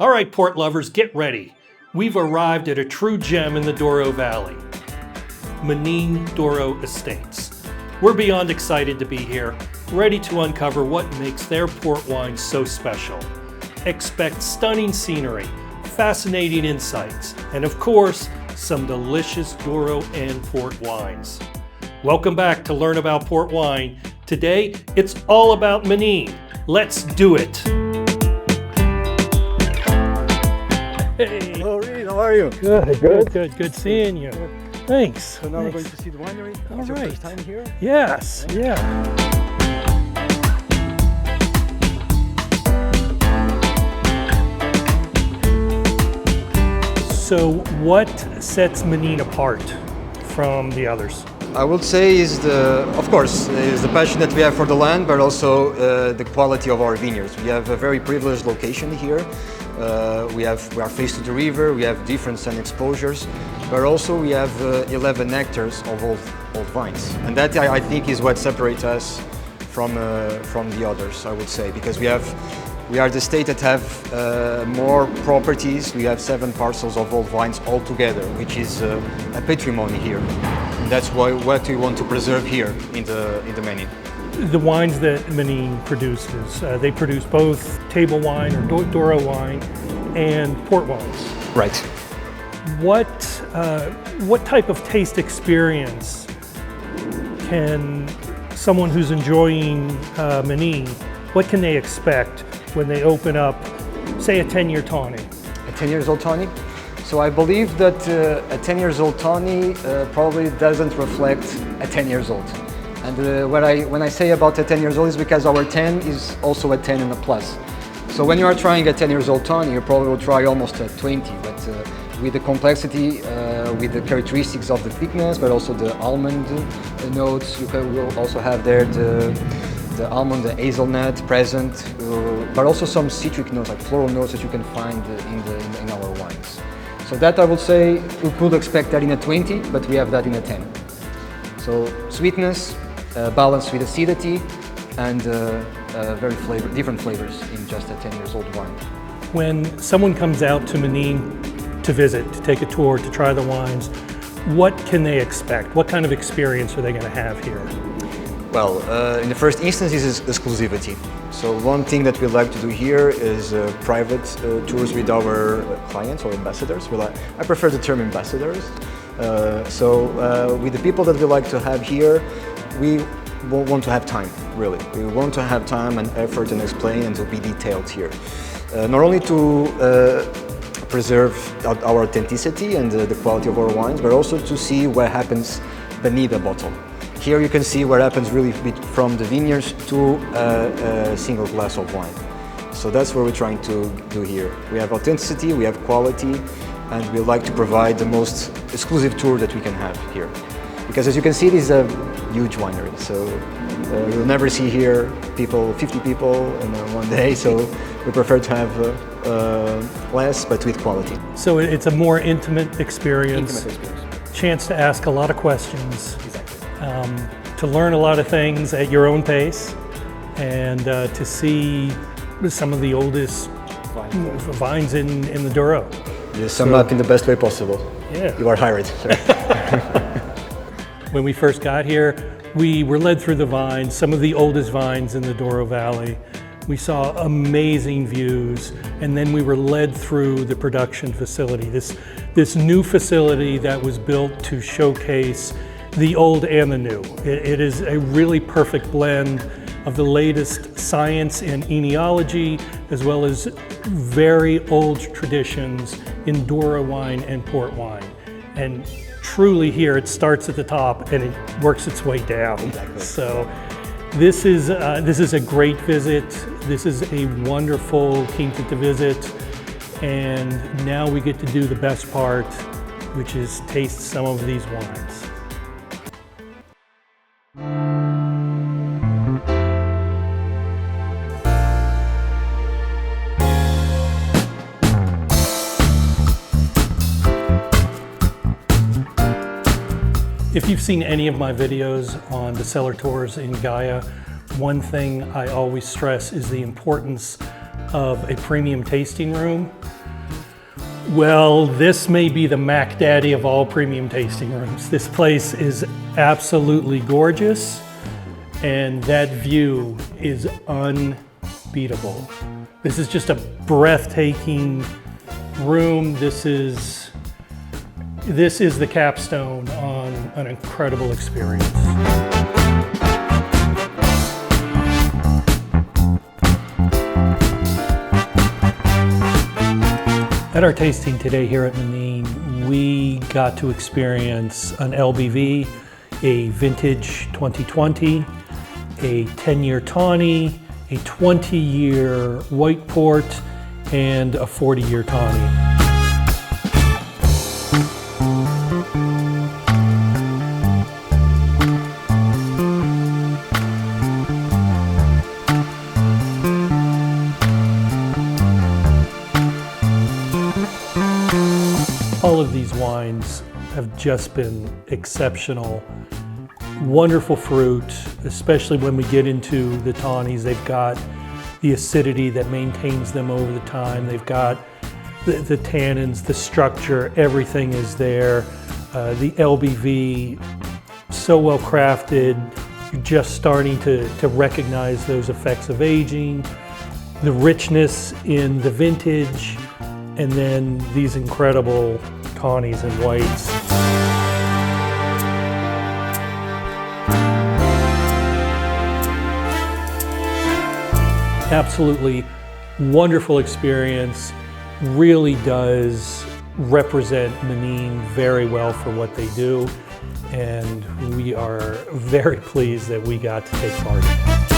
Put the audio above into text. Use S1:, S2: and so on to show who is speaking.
S1: All right, port lovers, get ready. We've arrived at a true gem in the Douro Valley, Menin Douro Estates. We're beyond excited to be here, ready to uncover what makes their port wine so special. Expect stunning scenery, fascinating insights, and of course, some delicious Douro and port wines. Welcome back to Learn About Port Wine. Today, it's all about Menin. Let's do it. Hey.
S2: Hello, Reed. How are you?
S1: Good seeing you. Thanks.
S2: So now we're going to see the winery.
S1: All
S2: It's your
S1: right.
S2: first time here?
S1: Yes, yeah. So what sets Menin apart from the others?
S2: I would say is the passion that we have for the land, but also the quality of our vineyards. We have a very privileged location here. We are faced to the river. We have different sun exposures, but also we have 11 hectares of old vines, and that I think is what separates us from the others. I would say because we are the state that have more properties. We have 7 parcels of old vines altogether, which is a patrimony here. And that's what we want to preserve here in the Menin.
S1: The wines that Menin produces, they produce both table wine or Douro wine and port wines.
S2: Right.
S1: What type of taste experience can someone who's enjoying Menin, what can they expect when they open up, say, a 10-year Tawny?
S2: A 10 years old Tawny? So I believe that a 10 years old Tawny probably doesn't reflect a 10 years old. And when I say about a 10 years old is because our 10 is also a 10 and a plus. So when you are trying a 10 years old Tawny, you probably will try almost a 20, but with the complexity, with the characteristics of the thickness, but also the almond notes, will also have there the almond, the hazelnut present, but also some citric notes, like floral notes that you can find in our wines. So that I would say we could expect that in a 20, but we have that in a 10. So sweetness, balanced with acidity, and different flavors in just a 10 years old wine.
S1: When someone comes out to Menin to visit, to take a tour, to try the wines, what can they expect? What kind of experience are they going to have here?
S2: Well, in the first instance is exclusivity. So one thing that we like to do here is private tours with our clients or ambassadors. I prefer the term ambassadors. With the people that we like to have here, we want to have time, really. We want to have time and effort and explain and to be detailed here. Not only to preserve our authenticity and the quality of our wines, but also to see what happens beneath the bottle. Here you can see what happens really from the vineyards to a single glass of wine. So that's what we're trying to do here. We have authenticity, we have quality, and we like to provide the most exclusive tour that we can have here. Because as you can see, this is a huge winery, so you'll never see here 50 people in one day, so we prefer to have less, but with quality.
S1: So it's a more intimate experience.
S2: Intimate experience.
S1: Chance to ask a lot of questions.
S2: Exactly.
S1: To learn a lot of things at your own pace, and to see some of the oldest vines in the Douro.
S2: You sum up in the best way possible.
S1: Yeah.
S2: You are hired.
S1: When we first got here, we were led through the vines, some of the oldest vines in the Douro Valley. We saw amazing views, and then we were led through the production facility, this new facility that was built to showcase the old and the new. It is a really perfect blend of the latest science in enology, as well as very old traditions in Douro wine and port wine. And truly here, it starts at the top and it works its way down.
S2: Exactly.
S1: So this is a great visit. This is a wonderful quinta to visit. And now we get to do the best part, which is taste some of these wines. If you've seen any of my videos on the cellar tours in Gaia, one thing I always stress is the importance of a premium tasting room. Well, this may be the Mac Daddy of all premium tasting rooms. This place is absolutely gorgeous, and that view is unbeatable. This is just a breathtaking room. This is the capstone on an incredible experience. At our tasting today here at Menin, we got to experience an LBV, a vintage 2020, a 10-year Tawny, a 20-year white port, and a 40-year Tawny. All of these wines have just been exceptional. Wonderful fruit, especially when we get into the Tawnies. They've got the acidity that maintains them over the time. They've got the tannins, the structure, everything is there. The LBV, so well crafted. You're just starting to recognize those effects of aging, the richness in the vintage, and then these incredible Tawnies and whites. Absolutely wonderful experience. Really does represent Menin very well for what they do, and we are very pleased that we got to take part in it.